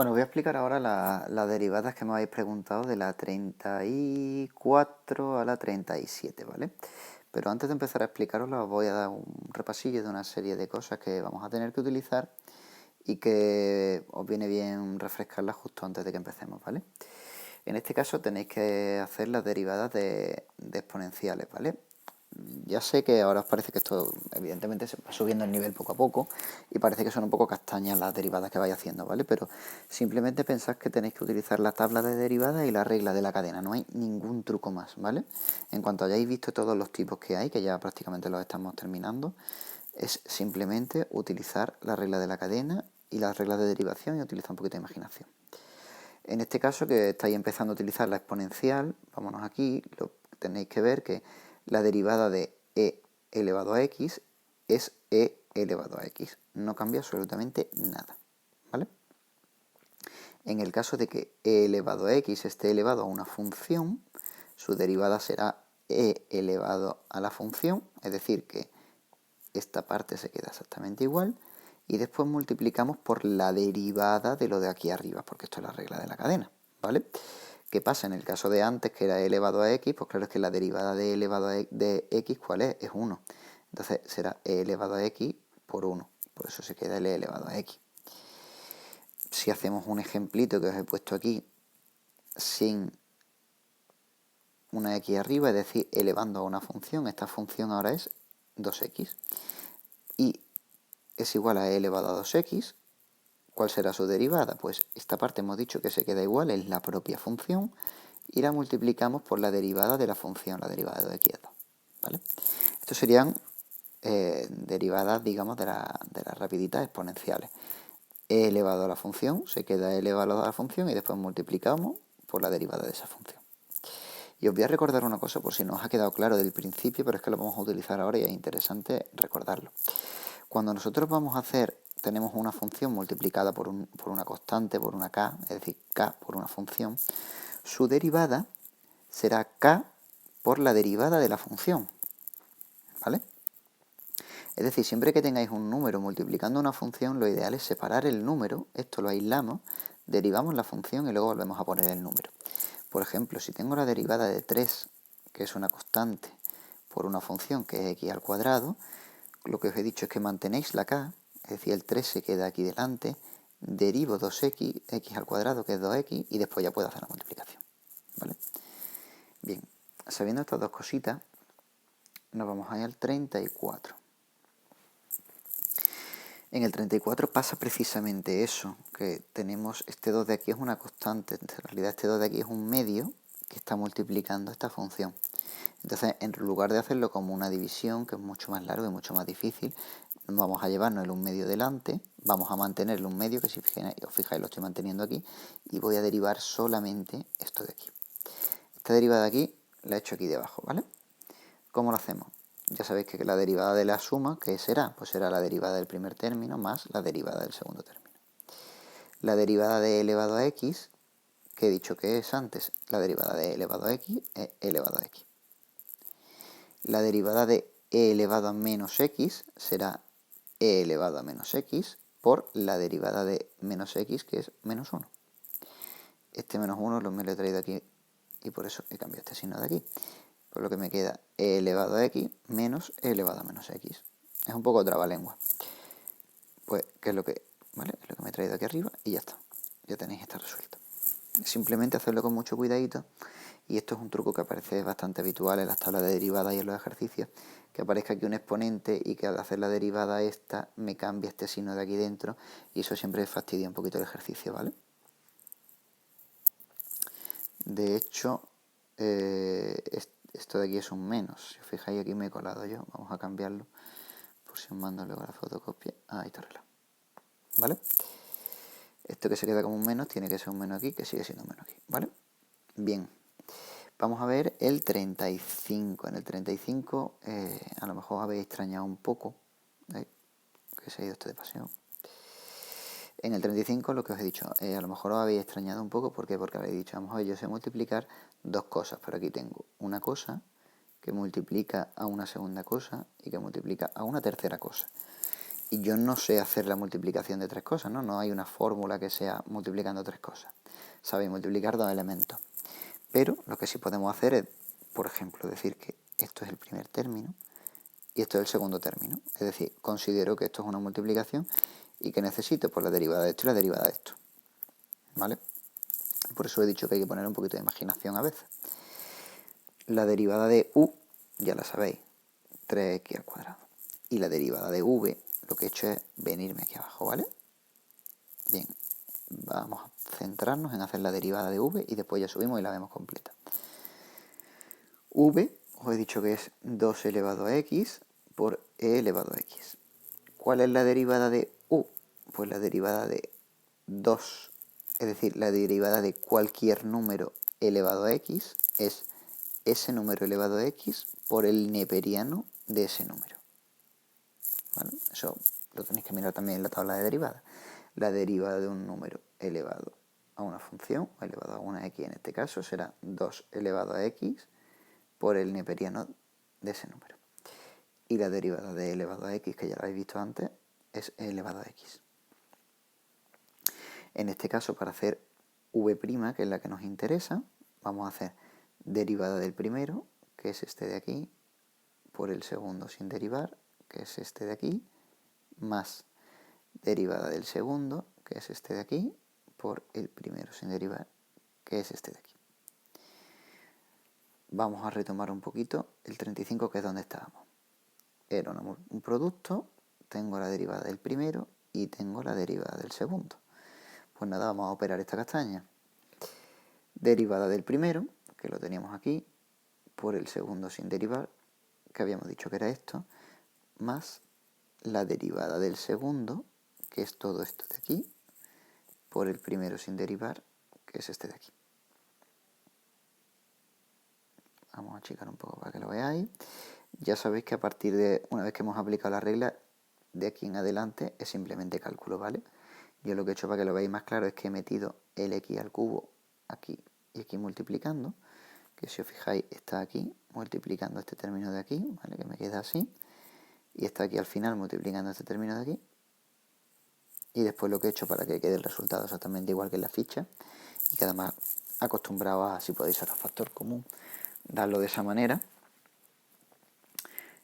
Bueno, voy a explicar ahora las derivadas que me habéis preguntado de la 34 a la 37, ¿vale? Pero antes de empezar a explicaroslo, os voy a dar un repasillo de una serie de cosas que vamos a tener que utilizar y que os viene bien refrescarlas justo antes de que empecemos, ¿vale? En este caso tenéis que hacer las derivadas de exponenciales, ¿vale? Ya sé que ahora os parece que esto evidentemente se va subiendo el nivel poco a poco y parece que son un poco castañas las derivadas que vais haciendo, ¿vale? Pero simplemente pensad que tenéis que utilizar la tabla de derivadas y la regla de la cadena, no hay ningún truco más, ¿vale? En cuanto hayáis visto todos los tipos que hay, que ya prácticamente los estamos terminando, es simplemente utilizar la regla de la cadena y las reglas de derivación y utilizar un poquito de imaginación. En este caso que estáis empezando a utilizar la exponencial, vámonos aquí, tenéis que ver que la derivada de e elevado a x es e elevado a x. No cambia absolutamente nada, ¿vale? En el caso de que e elevado a x esté elevado a una función, su derivada será e elevado a la función, es decir, que esta parte se queda exactamente igual, y después multiplicamos por la derivada de lo de aquí arriba, porque esto es la regla de la cadena, ¿vale? ¿Qué pasa en el caso de antes, que era e elevado a x? Pues claro, es que la derivada de e elevado de x, ¿cuál es? Es 1. Entonces será e elevado a x por 1. Por eso se queda el e elevado a x. Si hacemos un ejemplito que os he puesto aquí, sin una x arriba, es decir, elevando a una función, esta función ahora es 2x. Y es igual a e elevado a 2x. ¿Cuál será su derivada? Pues esta parte hemos dicho que se queda igual, es la propia función, y la multiplicamos por la derivada de la función, la derivada de x2, ¿vale? Estos serían derivadas, digamos, de las rapiditas exponenciales. E elevado a la función, se queda e elevado a la función y después multiplicamos por la derivada de esa función. Y os voy a recordar una cosa por si no os ha quedado claro del principio, pero es que lo vamos a utilizar ahora y es interesante recordarlo. Cuando nosotros vamos a hacer, tenemos una función multiplicada por una constante, por una k, es decir, k por una función, su derivada será k por la derivada de la función, ¿vale? Es decir, siempre que tengáis un número multiplicando una función, lo ideal es separar el número, esto lo aislamos, derivamos la función y luego volvemos a poner el número. Por ejemplo, si tengo la derivada de 3, que es una constante, por una función que es x al cuadrado, lo que os he dicho es que mantenéis la k, es decir, el 3 se queda aquí delante, derivo 2x, x al cuadrado, que es 2x, y después ya puedo hacer la multiplicación, ¿vale? Bien, sabiendo estas dos cositas, nos vamos a ir al 34. En el 34 pasa precisamente eso, que tenemos este 2 de aquí es una constante, en realidad este 2 de aquí es un medio que está multiplicando esta función. Entonces, en lugar de hacerlo como una división, que es mucho más largo y mucho más difícil, vamos a llevarnos el un medio delante, vamos a mantener el un medio, que si os fijáis lo estoy manteniendo aquí, y voy a derivar solamente esto de aquí. Esta derivada de aquí la he hecho aquí debajo, ¿vale? ¿Cómo lo hacemos? Ya sabéis que la derivada de la suma, ¿qué será? Pues será la derivada del primer término más la derivada del segundo término. La derivada de e elevado a x, que he dicho que es antes, la derivada de e elevado a x es e elevado a x. La derivada de e elevado a menos x será e elevado a menos x por la derivada de menos x, que es menos 1. Este menos 1 me lo he traído aquí y por eso he cambiado este signo de aquí. Por lo que me queda e elevado a x menos e elevado a menos x. Es un poco trabalengua. Pues, ¿qué es lo que, ¿vale? Es lo que me he traído aquí arriba y ya está. Ya tenéis esta resuelta. Simplemente hacerlo con mucho cuidadito. Y esto es un truco que aparece bastante habitual en las tablas de derivadas y en los ejercicios, que aparezca aquí un exponente y que al hacer la derivada esta me cambie este signo de aquí dentro y eso siempre fastidia un poquito el ejercicio, ¿vale? De hecho, esto de aquí es un menos. Si os fijáis aquí me he colado yo, vamos a cambiarlo por si os mando luego la fotocopia. Ahí está arreglado, ¿vale? Esto que se queda como un menos tiene que ser un menos aquí, que sigue siendo un menos aquí, ¿vale? Bien. Vamos a ver el 35. En el 35 a lo mejor os habéis extrañado un poco, que se ha ido esto de paseo. En el 35 lo que os he dicho, a lo mejor os habéis extrañado un poco, ¿por qué? Porque habéis dicho, vamos a ver, yo sé multiplicar dos cosas, pero aquí tengo una cosa que multiplica a una segunda cosa y que multiplica a una tercera cosa. y yo no sé hacer la multiplicación de tres cosas, ¿no? No hay una fórmula que sea multiplicando tres cosas. Sabéis multiplicar dos elementos. Pero lo que sí podemos hacer es, por ejemplo, decir que esto es el primer término y esto es el segundo término. Es decir, considero que esto es una multiplicación y que necesito por la derivada de esto y la derivada de esto. ¿Vale? Por eso he dicho que hay que poner un poquito de imaginación a veces. La derivada de u, ya la sabéis, 3x al cuadrado. Y la derivada de v, lo que he hecho es venirme aquí abajo, ¿vale? Bien, vamos a centrarnos en hacer la derivada de v y después ya subimos y la vemos completa. V, os he dicho que es 2 elevado a x por e elevado a x. ¿Cuál es la derivada de u? Pues la derivada de 2, es decir, la derivada de cualquier número elevado a x es ese número elevado a x por el neperiano de ese número. ¿Vale? Eso lo tenéis que mirar también en la tabla de derivadas. La derivada de un número elevado a una función, o elevado a una x en este caso, será 2 elevado a x por el neperiano de ', y la derivada de e elevado a x, que ya lo habéis visto antes, es e elevado a x. En este caso, para hacer v', que es la que nos interesa, vamos a hacer derivada del primero, que es este de aquí, por el segundo sin derivar, que es este de aquí, más derivada del segundo, que es este de aquí, por el primero sin derivar, que es este de aquí. Vamos a retomar un poquito el 35, que es donde estábamos. Era un producto, tengo la derivada del primero y tengo la derivada del segundo. Pues nada, vamos a operar esta castaña. Derivada del primero, que lo teníamos aquí, por el segundo sin derivar, que habíamos dicho que era esto, más la derivada del segundo, que es todo esto de aquí, por el primero sin derivar, que es este de aquí. Vamos a achicar un poco para que lo veáis. Ya sabéis que a partir de, una vez que hemos aplicado la regla, de aquí en adelante es simplemente cálculo, ¿vale? Yo lo que he hecho para que lo veáis más claro es que he metido el x al cubo aquí y aquí multiplicando, que si os fijáis está aquí multiplicando este término de aquí, ¿vale? Que me queda así, y está aquí al final multiplicando este término de aquí, y después lo que he hecho para que quede el resultado exactamente igual que en la ficha, y que además acostumbrado a, si podéis sacar factor común, darlo de esa manera.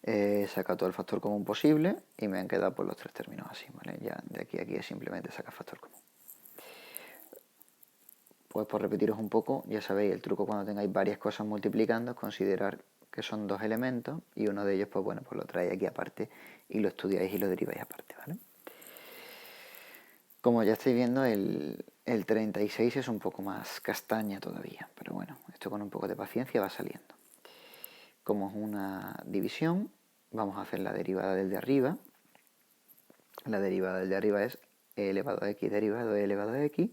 He sacado todo el factor común posible y me han quedado pues los tres términos así, ¿vale? Ya de aquí a aquí es simplemente sacar factor común. Pues por repetiros un poco, ya sabéis, el truco cuando tengáis varias cosas multiplicando es considerar que son dos elementos y uno de ellos, pues bueno, pues lo traéis aquí aparte y lo estudiáis y lo deriváis aparte, ¿vale? Como ya estáis viendo, el 36 es un poco más castaña todavía, pero bueno, esto con un poco de paciencia va saliendo. Como es una división, vamos a hacer la derivada del de arriba. La derivada del de arriba es e elevado a x derivado de e elevado a x,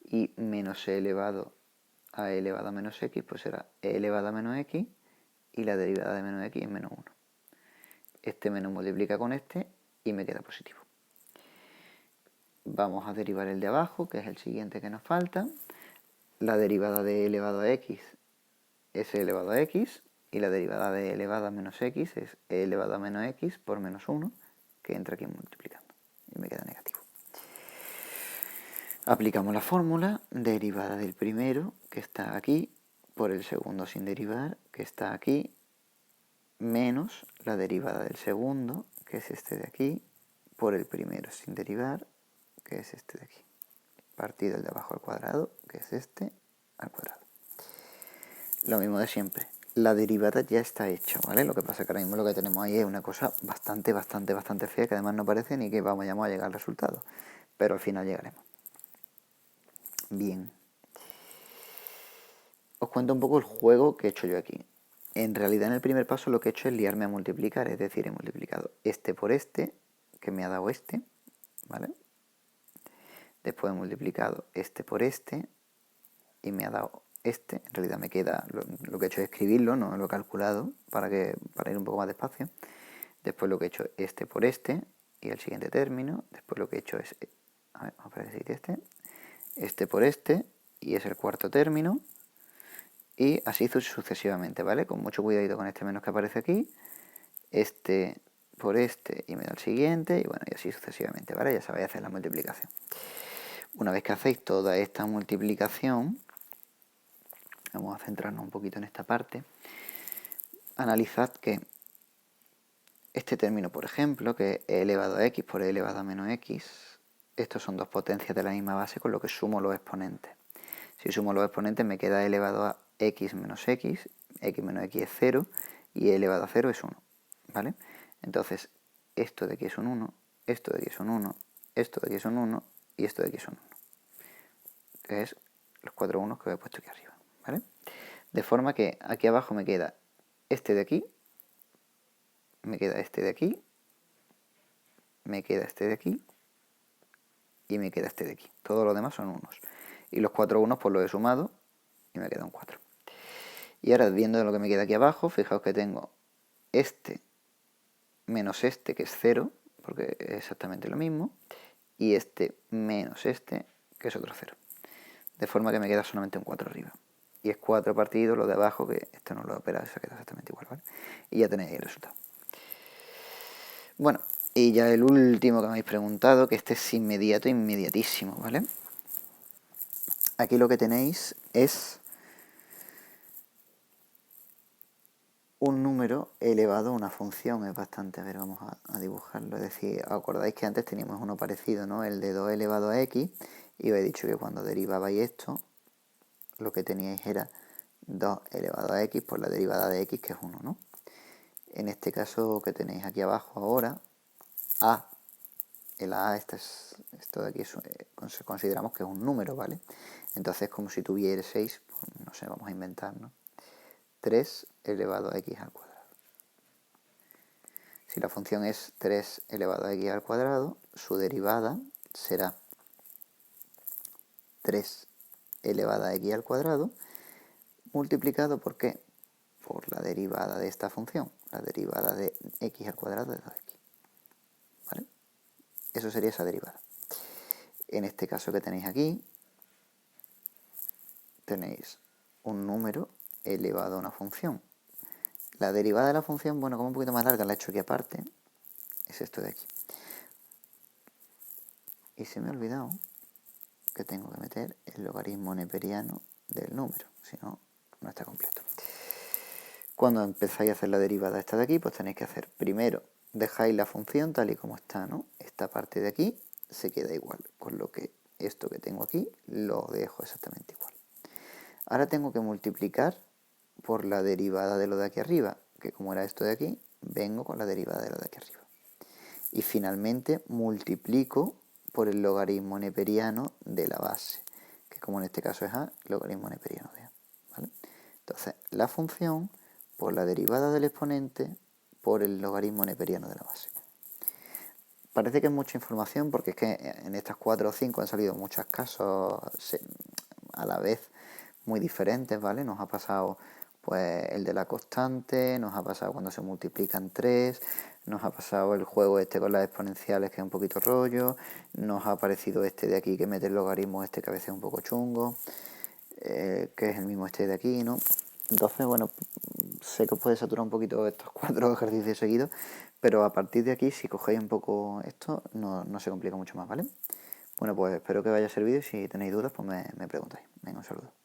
y menos e elevado a e elevado a menos x, pues será e elevado a menos x, y la derivada de menos x es menos 1. Este menos multiplica con este y me queda positivo. Vamos a derivar el de abajo, que es el siguiente que nos falta. La derivada de e elevado a x es e elevado a x, y la derivada de e elevado a menos x es e elevado a menos x por menos 1, que entra aquí multiplicando, y me queda negativo. Aplicamos la fórmula, derivada del primero, que está aquí, por el segundo sin derivar, que está aquí, menos la derivada del segundo, que es este de aquí, por el primero sin derivar, que es este de aquí. Partido el de abajo al cuadrado, que es este, al cuadrado. Lo mismo de siempre. La derivada ya está hecha, ¿vale? Lo que pasa es que ahora mismo lo que tenemos ahí es una cosa bastante fea, que además no parece ni que vayamos a llegar al resultado. Pero al final llegaremos. Bien. Os cuento un poco el juego que he hecho yo aquí. En realidad en el primer paso lo que he hecho es liarme a multiplicar, es decir, he multiplicado este por este, que me ha dado este, ¿vale? Después he multiplicado este por este y me ha dado este. En realidad me queda, lo que he hecho es escribirlo, no lo he calculado para ir un poco más despacio. Después lo que he hecho es este por este y el siguiente término. Después lo que he hecho es, a ver, vamos a decir este por este y es el cuarto término. Y así sucesivamente, ¿vale? Con mucho cuidadito con este menos que aparece aquí. Este por este y me da el siguiente, y bueno, y así sucesivamente, ¿vale? Ya sabéis hacer la multiplicación. Una vez que hacéis toda esta multiplicación, vamos a centrarnos un poquito en esta parte, analizad que este término, por ejemplo, que es e elevado a x por e elevado a menos x, estos son dos potencias de la misma base, con lo que sumo los exponentes. Si sumo los exponentes me queda e elevado a x menos x menos x es 0 y e elevado a 0 es 1, ¿vale? Entonces, esto de aquí es un 1, esto de aquí es un 1, esto de aquí es un 1 y esto de aquí es un 1. Que es los 4 unos que os he puesto aquí arriba, ¿vale? De forma que aquí abajo me queda este de aquí, me queda este de aquí, me queda este de aquí y me queda este de aquí. Todo lo demás son unos. Y los 4 unos pues los he sumado y me queda un 4. Y ahora viendo lo que me queda aquí abajo, fijaos que tengo este menos este que es 0, porque es exactamente lo mismo, y este menos este que es otro 0. De forma que me queda solamente un 4 arriba. Y es 4 partido lo de abajo, que esto no lo he operado, se queda exactamente igual, ¿vale? Y ya tenéis el resultado. Bueno, y ya el último que me habéis preguntado, que este es inmediato, inmediatísimo, ¿vale? Aquí lo que tenéis es un número elevado a una función, es bastante, a ver, vamos a dibujarlo, es decir, acordáis que antes teníamos uno parecido, ¿no? El de 2 elevado a x, y os he dicho que cuando derivabais esto, lo que teníais era 2 elevado a x por la derivada de x, que es 1, ¿no? En este caso que tenéis aquí abajo ahora, a, el a, esto de aquí consideramos que es un número, ¿vale? Entonces como si tuvieseis, pues, no sé, vamos a inventar, ¿no? 3 elevado a x al cuadrado. Si la función es 3 elevado a x al cuadrado, su derivada será 3 elevado a x al cuadrado multiplicado por ¿qué? Por la derivada de esta función, la derivada de x al cuadrado de 2x. ¿Vale? Eso sería esa derivada. En este caso que tenéis aquí, tenéis un número elevado a una función. La derivada de la función, bueno, como un poquito más larga, la he hecho aquí aparte, es esto de aquí. Y se me ha olvidado que tengo que meter el logaritmo neperiano del número, si no, no está completo. Cuando empezáis a hacer la derivada esta de aquí, pues tenéis que hacer primero, dejáis la función tal y como está, ¿no? Esta parte de aquí se queda igual, con lo que esto que tengo aquí lo dejo exactamente igual. Ahora tengo que multiplicar por la derivada de lo de aquí arriba, que como era esto de aquí, vengo con la derivada de lo de aquí arriba. Y finalmente multiplico por el logaritmo neperiano de la base, que como en este caso es a, logaritmo neperiano de a, ¿vale? Entonces, la función por la derivada del exponente por el logaritmo neperiano de la base. Parece que es mucha información porque es que en estas 4 o 5 han salido muchos casos a la vez muy diferentes, ¿vale? Nos ha pasado pues el de la constante, nos ha pasado cuando se multiplican 3, nos ha pasado el juego este con las exponenciales que es un poquito rollo, nos ha aparecido este de aquí que mete el logaritmo este que a veces es un poco chungo, que es el mismo este de aquí, ¿no? Entonces, bueno, sé que os puede saturar un poquito estos 4 ejercicios seguidos, pero a partir de aquí, si cogéis un poco esto, no se complica mucho más, ¿vale? Bueno, pues espero que os haya servido y si tenéis dudas, pues me preguntáis. Venga, un saludo.